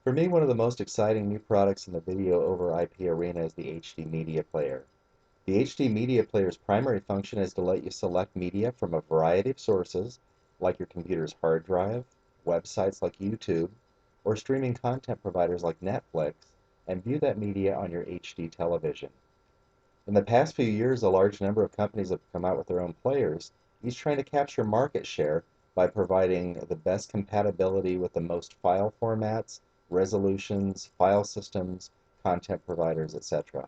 For me, one of the most exciting new products in the video over IP arena is the HD Media Player. The HD Media Player's primary function is to let you select media from a variety of sources, like your computer's hard drive, websites like YouTube, or streaming content providers like Netflix, and view that media on your HD television. In the past few years, a large number of companies have come out with their own players, each trying to capture market share by providing the best compatibility with the most file formats, resolutions, file systems, content providers, etc.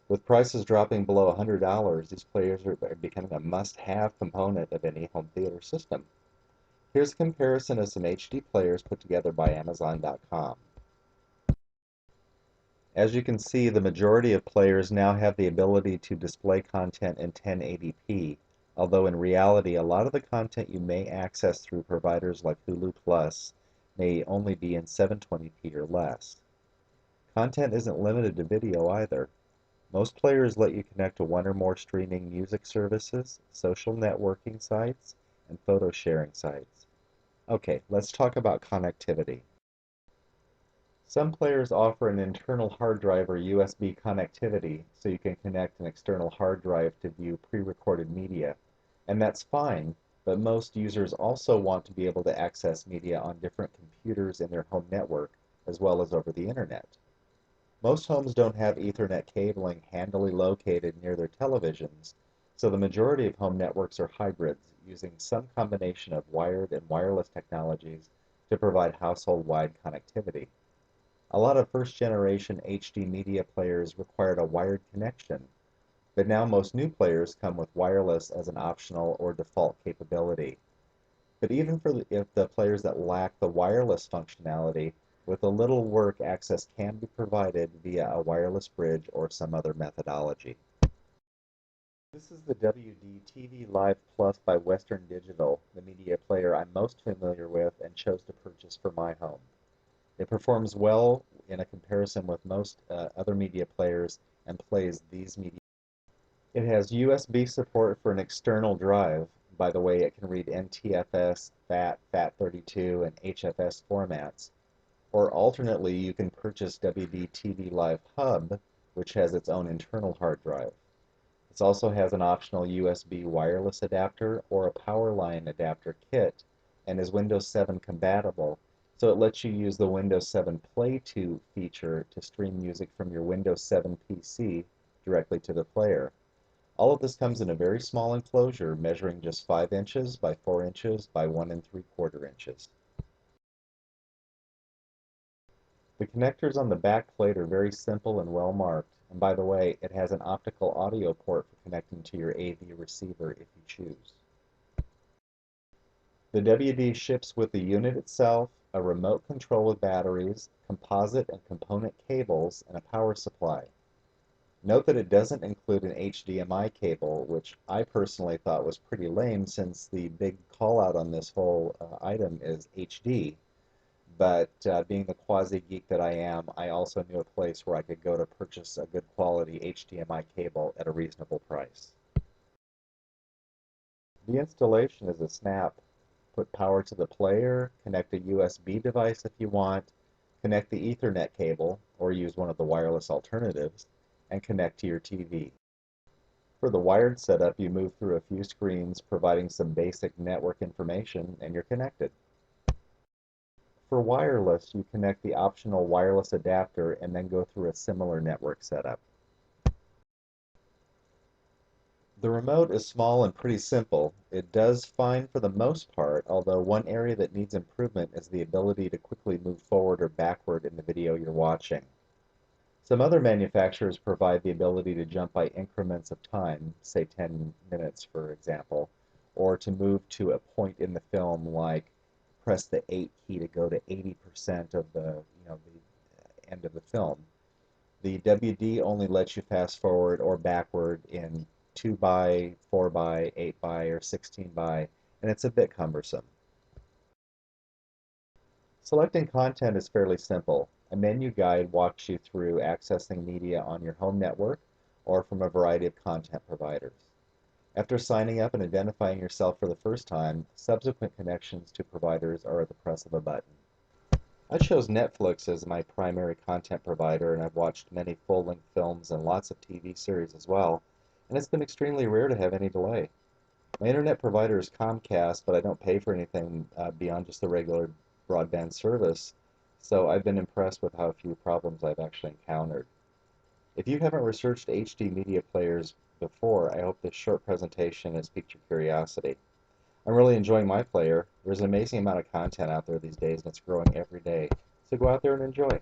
With prices dropping below $100, these players are becoming a must-have component of any home theater system. Here's a comparison of some HD players put together by Amazon.com. As you can see, the majority of players now have the ability to display content in 1080p, although in reality, a lot of the content you may access through providers like Hulu Plus may only be in 720p or less. Content isn't limited to video either. Most players let you connect to one or more streaming music services, social networking sites, and photo sharing sites. Okay, let's talk about connectivity. Some players offer an internal hard drive or USB connectivity so you can connect an external hard drive to view pre-recorded media, and that's fine, but most users also want to be able to access media on different computers in their home network as well as over the internet. Most homes don't have Ethernet cabling handily located near their televisions, so the majority of home networks are hybrids, using some combination of wired and wireless technologies to provide household-wide connectivity. A lot of first-generation HD media players required a wired connection, but now most new players come with wireless as an optional or default capability. But even for if the players that lack the wireless functionality, with a little work, access can be provided via a wireless bridge or some other methodology. This is the WD TV Live Plus by Western Digital, the media player I'm most familiar with and chose to purchase for my home. It performs well in a comparison with most other media players and plays these media. It has USB support for an external drive. By the way, it can read NTFS, FAT, FAT32, and HFS formats. Or alternately, you can purchase WD-TV Live Hub, which has its own internal hard drive. It also has an optional USB wireless adapter or a power line adapter kit and is Windows 7 compatible, so it lets you use the Windows 7 Play To feature to stream music from your Windows 7 PC directly to the player. All of this comes in a very small enclosure measuring just 5 inches by 4 inches by 1 3/4 inches. The connectors on the back plate are very simple and well marked, and by the way, it has an optical audio port for connecting to your AV receiver if you choose. The WD ships with the unit itself, a remote control with batteries, composite and component cables, and a power supply. Note that it doesn't include an HDMI cable, which I personally thought was pretty lame since the big call out on this whole item is HD. But being the quasi-geek that I am, I also knew a place where I could go to purchase a good quality HDMI cable at a reasonable price. The installation is a snap. Put power to the player, connect a USB device if you want, connect the Ethernet cable, or use one of the wireless alternatives, and connect to your TV. For the wired setup, you move through a few screens, providing some basic network information, and you're connected. For wireless, you connect the optional wireless adapter and then go through a similar network setup. The remote is small and pretty simple. It does fine for the most part, although one area that needs improvement is the ability to quickly move forward or backward in the video you're watching. Some other manufacturers provide the ability to jump by increments of time, say 10 minutes for example, or to move to a point in the film like press the 8 key to go to 80% of the end of the film. The WD only lets you fast forward or backward in 2 by, 4 by, 8 by, or 16 by, and it's a bit cumbersome. Selecting content is fairly simple. A menu guide walks you through accessing media on your home network or from a variety of content providers. After signing up and identifying yourself for the first time, subsequent connections to providers are at the press of a button. I chose Netflix as my primary content provider, and I've watched many full-length films and lots of TV series as well, and it's been extremely rare to have any delay. My internet provider is Comcast, but I don't pay for anything beyond just the regular broadband service, so I've been impressed with how few problems I've actually encountered. If you haven't researched HD media players before, I hope this short presentation has piqued your curiosity. I'm really enjoying my player. There's an amazing amount of content out there these days, and it's growing every day. So go out there and enjoy.